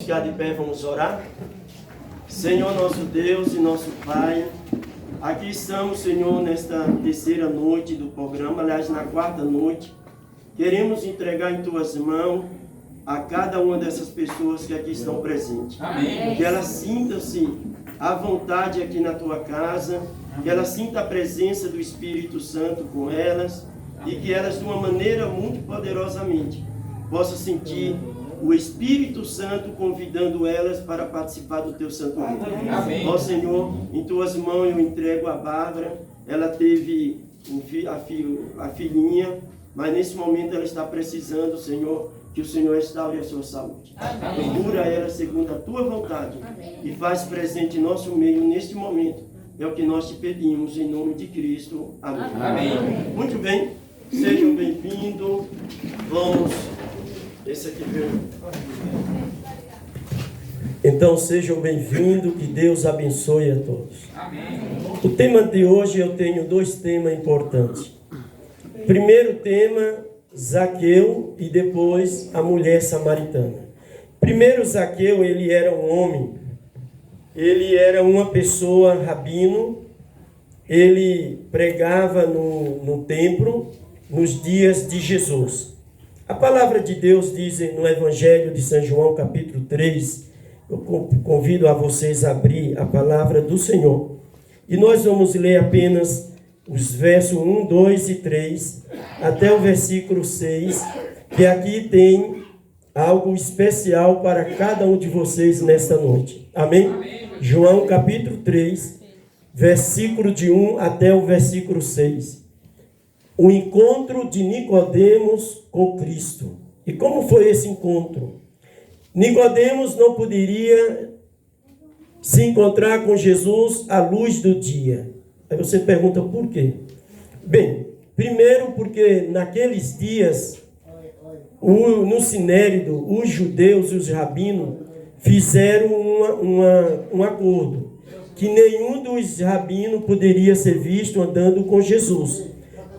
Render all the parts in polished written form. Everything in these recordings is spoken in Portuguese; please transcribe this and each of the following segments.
ficar de pé, vamos orar. Senhor nosso Deus e nosso Pai, aqui estamos, Senhor, nesta terceira noite do programa, aliás, na quarta noite. Queremos entregar em Tuas mãos a cada uma dessas pessoas que aqui estão presentes. Amém. Que elas sintam-se à vontade aqui na Tua casa, que elas sintam a presença do Espírito Santo com elas e que elas, de uma maneira muito poderosamente, possam sentir o Espírito Santo convidando elas para participar do Teu santuário. Amém. Ó Senhor, em Tuas mãos eu entrego a Bárbara. Ela teve a filhinha, mas nesse momento ela está precisando, Senhor, que o Senhor restaure a sua saúde. Cura ela segundo a Tua vontade. Amém. E faz presente em nosso meio neste momento. É o que nós te pedimos em nome de Cristo. Amém. Amém. Muito bem, sejam bem-vindos. Vamos. Esse aqui veio. Então sejam bem-vindos, que Deus abençoe a todos. Amém. O tema de hoje eu tenho dois temas importantes. Primeiro tema, Zaqueu, e depois a mulher samaritana. Primeiro, Zaqueu, ele era um homem, ele era uma pessoa rabino, ele pregava no templo nos dias de Jesus. A palavra de Deus diz no Evangelho de São João, capítulo 3, eu convido a vocês a abrir a palavra do Senhor. E nós vamos ler apenas os versos 1, 2 e 3, até o versículo 6, que aqui tem algo especial para cada um de vocês nesta noite. Amém? Amém. João capítulo 3, versículo de 1 até o versículo 6. O encontro de Nicodemos com Cristo. E como foi esse encontro? Nicodemos não poderia se encontrar com Jesus à luz do dia. Aí você pergunta por quê? Bem, primeiro porque naqueles dias, no Sinédrio, os judeus e os rabinos fizeram um acordo, que nenhum dos rabinos poderia ser visto andando com Jesus.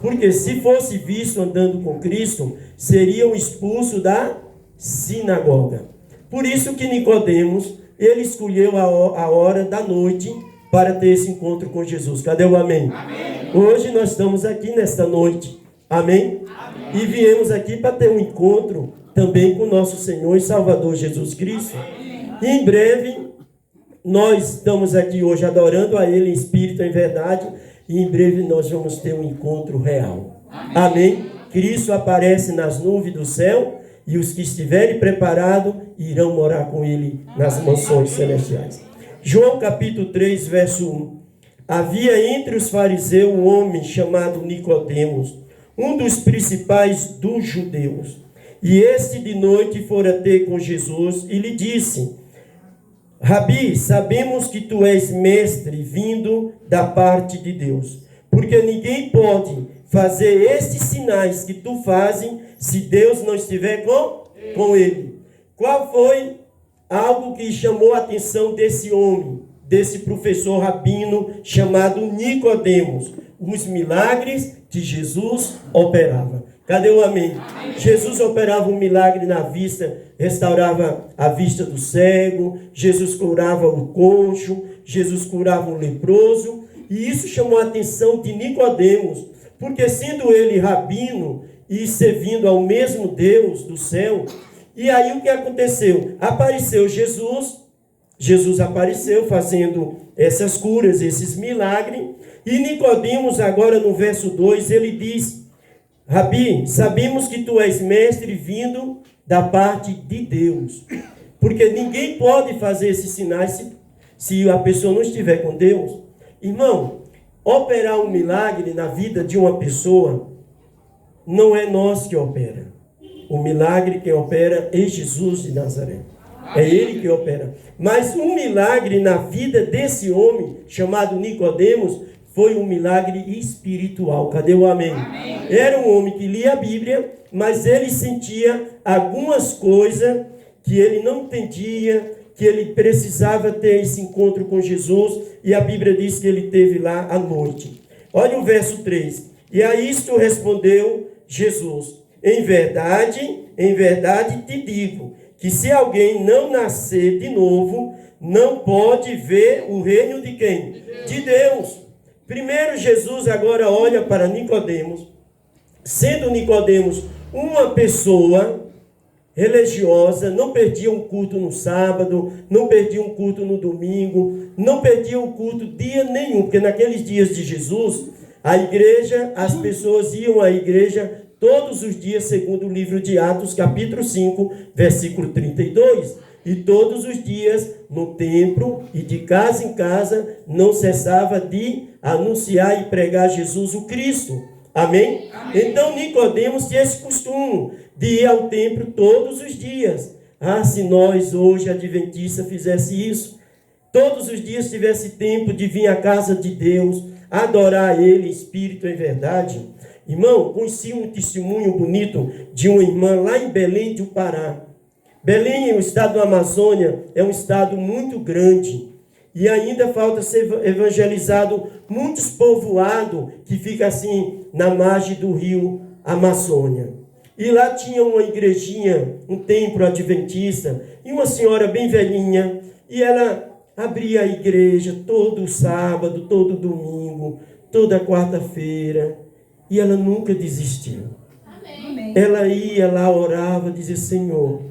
Porque se fosse visto andando com Cristo, seriam expulsos da sinagoga. Por isso que Nicodemos, ele escolheu a hora da noite para ter esse encontro com Jesus. Cadê o amém? Amém. Hoje nós estamos aqui nesta noite. Amém? Amém. E viemos aqui para ter um encontro também com nosso Senhor e Salvador Jesus Cristo. E em breve, nós estamos aqui hoje adorando a Ele em espírito e em verdade. E em breve nós vamos ter um encontro real. Amém? Amém? Cristo aparece nas nuvens do céu e os que estiverem preparados irão morar com Ele nas mansões celestiais. João capítulo 3, verso 1. Havia entre os fariseus um homem chamado Nicodemos, um dos principais dos judeus. E este de noite fora ter com Jesus e lhe disse: Rabi, sabemos que tu és mestre vindo da parte de Deus, porque ninguém pode fazer estes sinais que tu fazes se Deus não estiver com ele. Qual foi algo que chamou a atenção desse homem, desse professor rabino chamado Nicodemos? Os milagres que Jesus operava. Cadê o amém? Amém? Jesus operava um milagre na vista, restaurava a vista do cego, Jesus curava o coxo, Jesus curava o leproso, e isso chamou a atenção de Nicodemos, porque sendo ele rabino e servindo ao mesmo Deus do céu, e aí o que aconteceu? Apareceu Jesus apareceu fazendo essas curas, esses milagres, e Nicodemos agora no verso 2, ele diz: Rabi, sabemos que tu és mestre vindo da parte de Deus. Porque ninguém pode fazer esses sinais se a pessoa não estiver com Deus. Irmão, operar um milagre na vida de uma pessoa não é nós que opera. O milagre quem opera é Jesus de Nazaré. É Ele que opera. Mas um milagre na vida desse homem chamado Nicodemos foi um milagre espiritual. Cadê o amém? Amém. Era um homem que lia a Bíblia, mas ele sentia algumas coisas que ele não entendia, que ele precisava ter esse encontro com Jesus, e a Bíblia diz que ele teve lá à noite. Olha o verso 3. E a isto respondeu Jesus: em verdade te digo, que se alguém não nascer de novo, não pode ver o reino de quem? De Deus. Primeiro Jesus agora olha para Nicodemos, sendo Nicodemos uma pessoa religiosa, não perdia um culto no sábado, não perdia um culto no domingo, não perdia um culto dia nenhum, porque naqueles dias de Jesus, a igreja, as pessoas iam à igreja todos os dias, segundo o livro de Atos, capítulo 5, versículo 32. E todos os dias, no templo e de casa em casa, não cessava de anunciar e pregar Jesus o Cristo. Amém? Amém. Então Nicodemos tinha esse costume de ir ao templo todos os dias. Ah, se nós hoje, adventistas, fizesse isso, todos os dias tivesse tempo de vir à casa de Deus, adorar Ele em espírito e em verdade. Irmão, conheci um testemunho bonito de uma irmã lá em Belém do Pará. Belém, o estado da Amazônia, é um estado muito grande. E ainda falta ser evangelizado muitos povoados que ficam assim na margem do rio Amazônia. E lá tinha uma igrejinha, um templo adventista, e uma senhora bem velhinha, e ela abria a igreja todo sábado, todo domingo, toda quarta-feira, e ela nunca desistiu. Amém. Ela ia lá, orava, dizia: Senhor,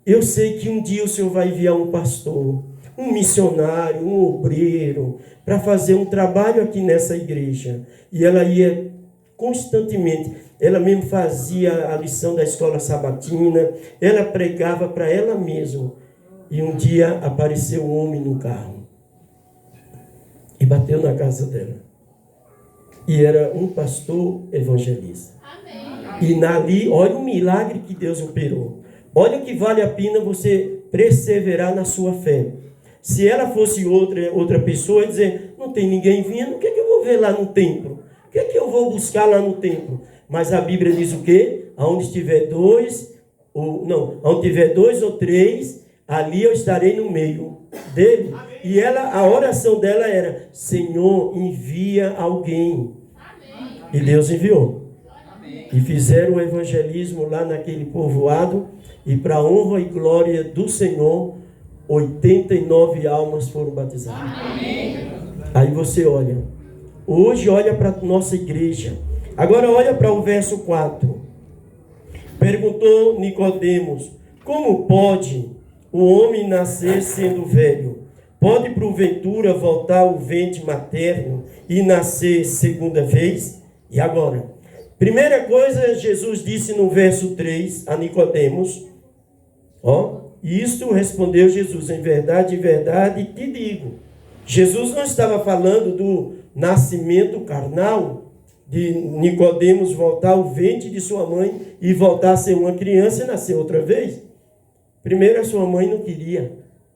eu sei que um dia o Senhor vai enviar um pastor, um missionário, um obreiro, para fazer um trabalho aqui nessa igreja. E ela ia constantemente, ela mesmo fazia a lição da escola sabatina, ela pregava para ela mesma. E um dia apareceu um homem no carro e bateu na casa dela. E era um pastor evangelista. Amém. E ali, olha o milagre que Deus operou. Olha que vale a pena você perseverar na sua fé. Se ela fosse outra pessoa, dizer: não tem ninguém vindo, o que é que eu vou ver lá no templo? O que é que eu vou buscar lá no templo? Mas a Bíblia diz o quê? Onde tiver dois ou três, ali eu estarei no meio dele. Amém. E a oração dela era: Senhor, envia alguém. Amém. E Deus enviou. Amém. E fizeram o evangelismo lá naquele povoado. E para a honra e glória do Senhor, 89 almas foram batizadas. Amém. Aí você olha. Hoje olha para a nossa igreja. Agora olha para o verso 4. Perguntou Nicodemos: como pode o homem nascer sendo velho? Pode porventura voltar ao ventre materno e nascer segunda vez? E agora? Primeira coisa, Jesus disse no verso 3 a Nicodemos: isto respondeu Jesus: em verdade te digo. Jesus não estava falando do nascimento carnal, de Nicodemos voltar ao ventre de sua mãe e voltar a ser uma criança e nascer outra vez. Primeiro, a sua mãe não queria.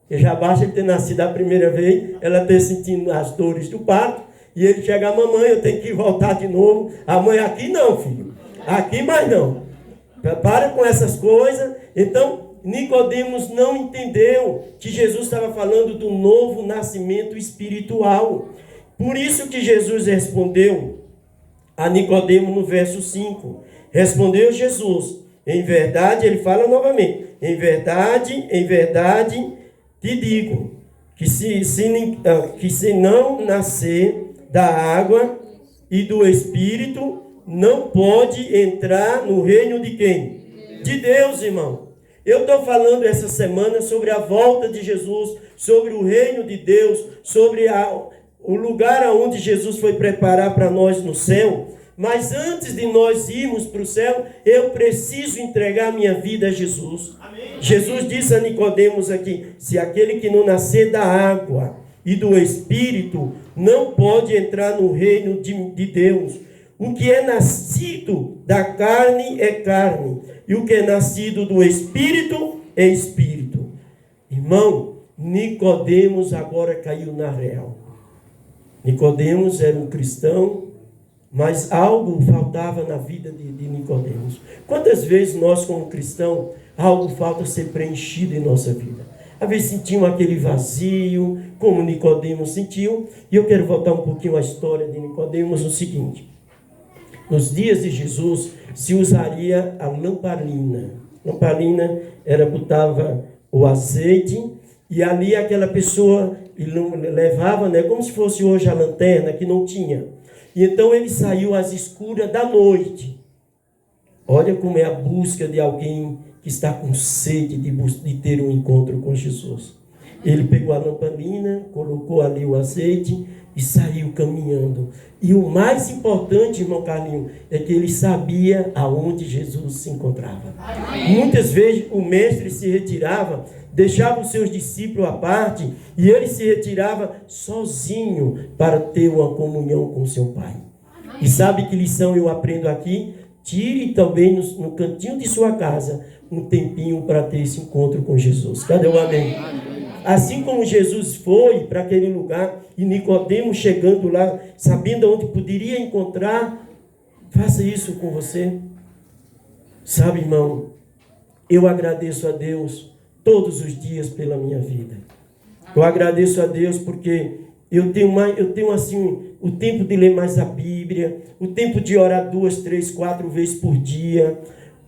E já basta ele ter nascido a primeira vez, ela ter sentido as dores do parto, e ele chegar: mamãe, eu tenho que voltar de novo. A mãe: aqui não, filho. Aqui mais não. Para com essas coisas. Então, Nicodemos não entendeu que Jesus estava falando do novo nascimento espiritual. Por isso que Jesus respondeu a Nicodemos no verso 5. Respondeu Jesus: em verdade, ele fala novamente: em verdade te digo, que se não nascer da água e do Espírito, não pode entrar no reino de quem? De Deus, irmão. Eu estou falando essa semana sobre a volta de Jesus, sobre o reino de Deus, sobre o lugar aonde Jesus foi preparar para nós no céu. Mas antes de nós irmos para o céu, eu preciso entregar minha vida a Jesus. Amém. Jesus disse a Nicodemos aqui: se aquele que não nascer da água e do Espírito, não pode entrar no reino de Deus. O que é nascido da carne é carne, e o que é nascido do Espírito é Espírito. Irmão, Nicodemos agora caiu na real. Nicodemos era um cristão, mas algo faltava na vida de Nicodemos. Quantas vezes nós, como cristãos, algo falta ser preenchido em nossa vida? Às vezes sentimos aquele vazio, como Nicodemos sentiu. E eu quero voltar um pouquinho à história de Nicodemos no seguinte: nos dias de Jesus se usaria a lamparina. lamparina botava o azeite, e ali aquela pessoa levava, né, como se fosse hoje a lanterna, que não tinha. E então ele saiu às escuras da noite. Olha como é a busca de alguém que está com sede de ter um encontro com Jesus. Ele pegou a lamparina, colocou ali o azeite e saiu caminhando. E o mais importante, irmão Carlinhos, é que ele sabia aonde Jesus se encontrava. Muitas vezes o mestre se retirava, deixava os seus discípulos à parte e ele se retirava sozinho para ter uma comunhão com seu Pai. E sabe que lição eu aprendo aqui? Tire também no cantinho de sua casa um tempinho para ter esse encontro com Jesus. Cadê o amém? Assim como Jesus foi para aquele lugar e Nicodemo chegando lá, sabendo onde poderia encontrar, faça isso com você. Sabe, irmão, eu agradeço a Deus todos os dias pela minha vida. Eu agradeço a Deus porque eu tenho assim o tempo de ler mais a Bíblia, o tempo de orar 2, 3, 4 vezes por dia.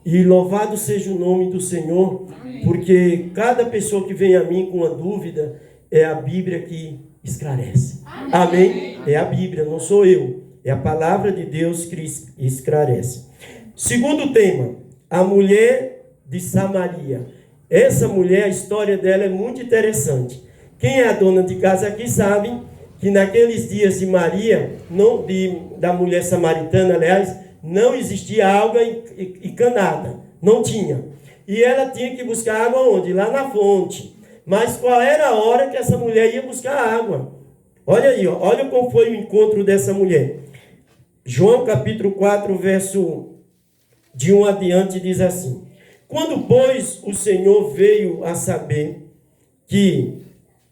E louvado seja o nome do Senhor, porque cada pessoa que vem a mim com uma dúvida, é a Bíblia que esclarece. Amém? É a Bíblia, não sou eu. É a palavra de Deus que esclarece. Segundo tema, a mulher de Samaria. Essa mulher, a história dela é muito interessante. Quem é a dona de casa aqui sabe que naqueles dias de Maria, da mulher samaritana, aliás, não existia água e canada, não tinha. E ela tinha que buscar água onde? Lá na fonte. Mas qual era a hora que essa mulher ia buscar água? Olha aí, olha como foi o encontro dessa mulher. João capítulo 4, verso de 1 adiante, diz assim: quando, pois, o Senhor veio a saber que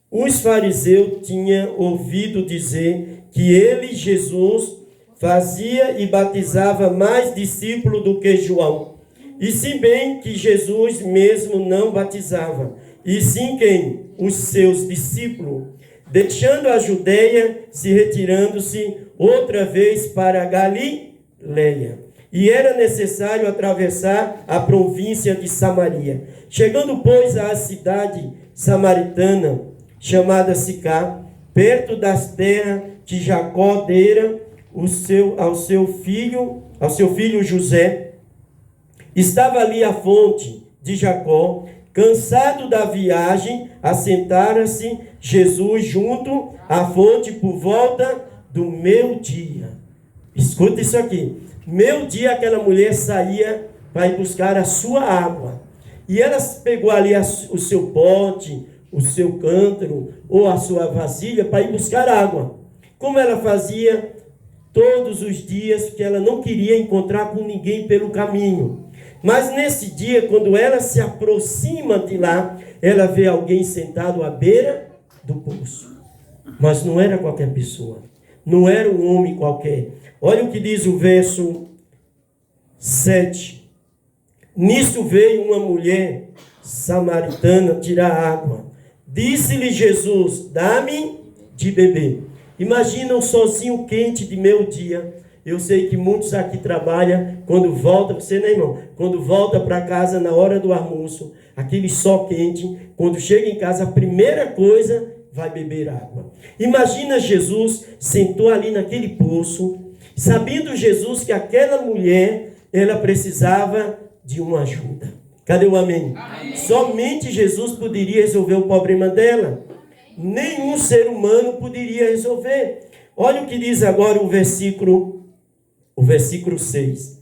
os fariseus tinham ouvido dizer que ele, Jesus, fazia e batizava mais discípulos do que João. E se bem que Jesus mesmo não batizava, e sim quem? Os seus discípulos. Deixando a Judeia, se retirando-se outra vez para a Galileia. E era necessário atravessar a província de Samaria. Chegando, pois, à cidade samaritana, chamada Sicá, perto das terras que Jacó dera ao seu filho José, estava ali a fonte de Jacó. Cansado da viagem, assentara-se Jesus junto à fonte por volta do meio-dia. Escuta isso aqui. Meio-dia aquela mulher saía para ir buscar a sua água. E ela pegou ali o seu pote, o seu cântaro ou a sua vasilha para ir buscar água. Como ela fazia todos os dias, porque ela não queria encontrar com ninguém pelo caminho. Mas nesse dia, quando ela se aproxima de lá, ela vê alguém sentado à beira do poço. Mas não era qualquer pessoa. Não era um homem qualquer. Olha o que diz o verso 7. Nisto veio uma mulher samaritana tirar água. Disse-lhe Jesus: dá-me de beber. Imagina um solzinho quente de meio-dia. Eu sei que muitos aqui trabalham, quando volta, você, né, irmão? Quando volta para casa na hora do almoço, aquele sol quente, quando chega em casa, a primeira coisa, vai beber água. Imagina Jesus sentou ali naquele poço, sabendo Jesus que aquela mulher, ela precisava de uma ajuda. Cadê o amém? Amém. Somente Jesus poderia resolver o problema dela. Nenhum ser humano poderia resolver. Olha o que diz agora o versículo 6.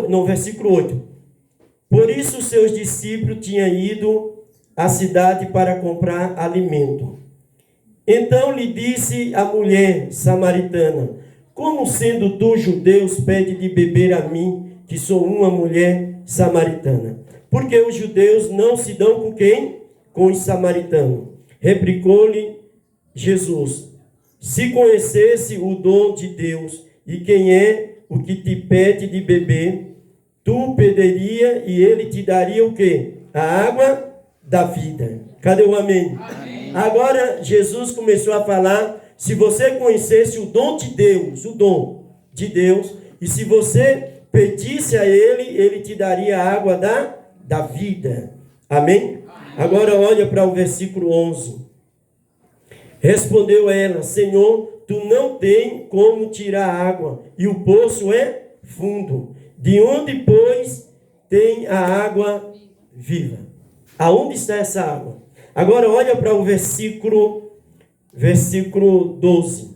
No versículo 8. Por isso seus discípulos tinham ido à cidade para comprar alimento. Então lhe disse a mulher samaritana: como sendo tu judeus pede de beber a mim, que sou uma mulher samaritana? Porque os judeus não se dão com quem? Com os samaritanos. Replicou-lhe Jesus: se conhecesse o dom de Deus e quem é o que te pede de beber, tu pediria e ele te daria o quê? A água da vida. Cadê o amém? Amém. Agora Jesus começou a falar, se você conhecesse o dom de Deus, e se você pedisse a ele, ele te daria a água da da vida. Amém? Agora olha para o versículo 11. Respondeu ela: Senhor, tu não tens como tirar água, e o poço é fundo. De onde, pois, tem a água viva? Aonde está essa água? Agora olha para o versículo 12.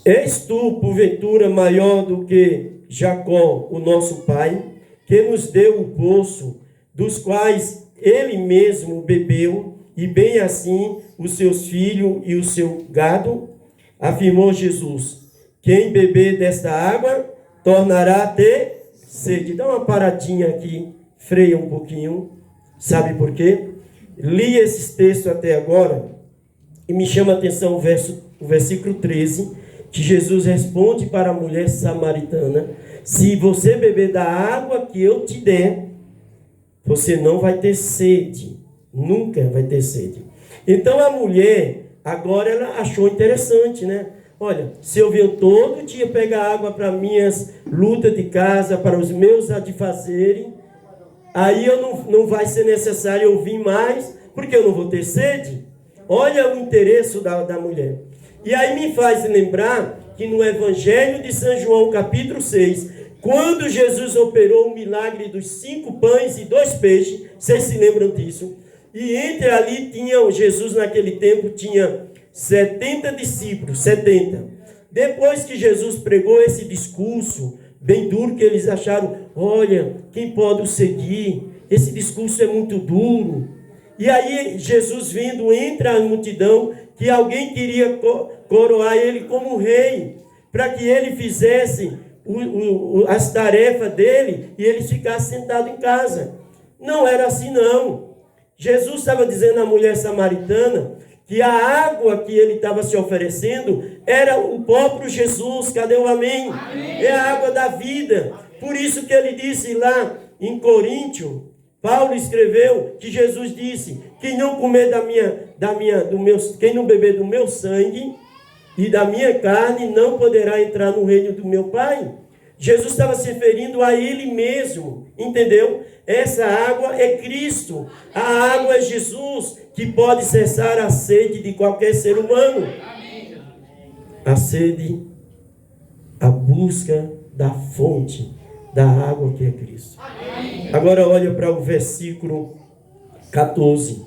És tu, porventura, maior do que Jacó, o nosso pai, que nos deu o poço, dos quais ele mesmo bebeu, e bem assim os seus filhos e o seu gado? Afirmou Jesus: quem beber desta água tornará a ter sede. Dá uma paradinha aqui, freia um pouquinho. Sabe por quê? Li esses textos até agora e me chama a atenção o versículo 13, que Jesus responde para a mulher samaritana: se você beber da água que eu te der, você não vai ter sede, nunca vai ter sede. Então a mulher, agora ela achou interessante, né? Olha, se eu venho todo dia pegar água para minhas lutas de casa, para os meus adifazerem, aí não vai ser necessário eu vir mais, porque eu não vou ter sede. Olha o interesse da mulher. E aí me faz lembrar que no Evangelho de São João, capítulo 6, quando Jesus operou o milagre dos 5 pães e 2 peixes, vocês se lembram disso? E entre ali Jesus naquele tempo tinha 70 discípulos, 70. Depois que Jesus pregou esse discurso bem duro, que eles acharam: olha, quem pode o seguir? Esse discurso é muito duro. E aí Jesus vindo entre a multidão, que alguém queria coroar ele como rei, para que ele fizesse as tarefas dele e ele ficasse sentado em casa. Não era assim não. Jesus estava dizendo à mulher samaritana que a água que ele estava se oferecendo era o próprio Jesus. Cadê o amém? Amém? É a água da vida. Por isso que ele disse lá em Coríntios, Paulo escreveu que Jesus disse: quem não comer quem não beber do meu sangue e da minha carne não poderá entrar no reino do meu Pai. Jesus estava se referindo a ele mesmo, entendeu? Essa água é Cristo, a água é Jesus, que pode cessar a sede de qualquer ser humano. A sede, a busca da fonte da água que é Cristo. Agora olha para o versículo 14.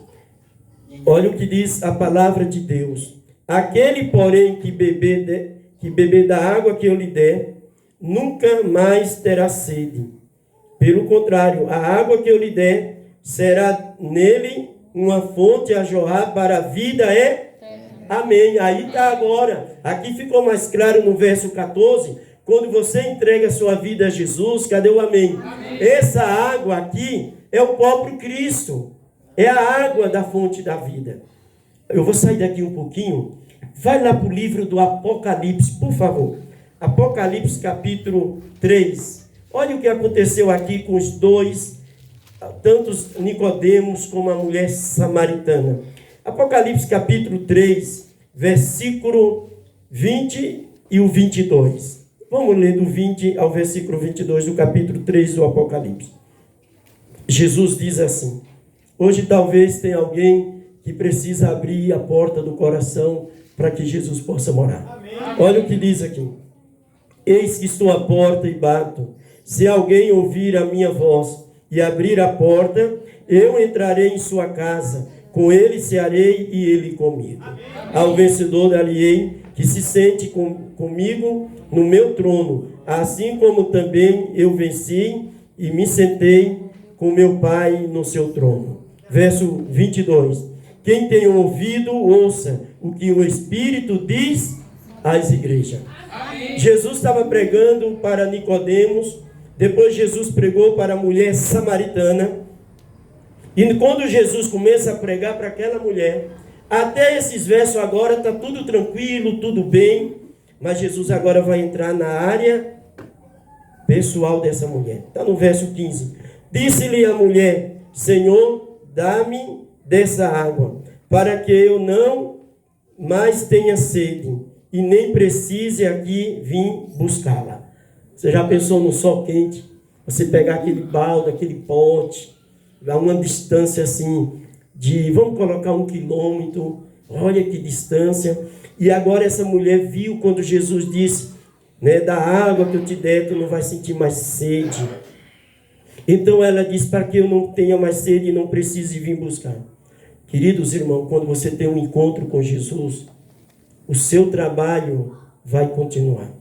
Olha o que diz a palavra de Deus: aquele, porém, que beber da água que eu lhe der, nunca mais terá sede. Pelo contrário, a água que eu lhe der será nele uma fonte a jorrar para a vida Amém. Aí está agora. Aqui ficou mais claro no verso 14. Quando você entrega a sua vida a Jesus, cadê o amém? Amém. Essa água aqui é o próprio Cristo. É a água da fonte da vida. Eu vou sair daqui um pouquinho. Vai lá para o livro do Apocalipse, por favor. Apocalipse capítulo 3. Olha o que aconteceu aqui com os dois, tantos Nicodemos como a mulher samaritana. Apocalipse capítulo 3, versículo 20 e o 22. Vamos ler do 20 ao versículo 22 do capítulo 3 do Apocalipse. Jesus diz assim: hoje talvez tenha alguém que precisa abrir a porta do coração para que Jesus possa morar. Amém. Olha o que diz aqui: eis que estou à porta e bato. Se alguém ouvir a minha voz e abrir a porta, eu entrarei em sua casa, com ele cearei e ele comigo. Amém. Ao vencedor dar-lhe-ei que se sente comigo no meu trono, assim como também eu venci e me sentei com meu Pai no seu trono. Verso 22. Quem tem ouvido, ouça o que o Espírito diz às igrejas. Amém. Jesus estava pregando para Nicodemos, depois Jesus pregou para a mulher samaritana, e quando Jesus começa a pregar para aquela mulher, até esses versos agora está tudo tranquilo, tudo bem, mas Jesus agora vai entrar na área pessoal dessa mulher. Está no verso 15. Disse-lhe a mulher: Senhor, dá-me dessa água, para que eu não mais tenha sede, e nem precise aqui vir buscá-la. Você já pensou no sol quente? Você pegar aquele balde, aquele pote, a uma distância assim de, vamos colocar 1 quilômetro, olha que distância. E agora essa mulher viu quando Jesus disse, né, da água que eu te der, tu não vai sentir mais sede. Então ela disse, para que eu não tenha mais sede e não precise vir buscar. Queridos irmãos, quando você tem um encontro com Jesus, o seu trabalho vai continuar.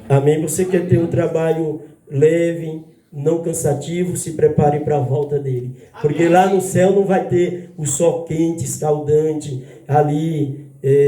Amém? Você quer ter um trabalho leve, não cansativo, se prepare para a volta dele. Porque lá no céu não vai ter o sol quente, escaldante, ali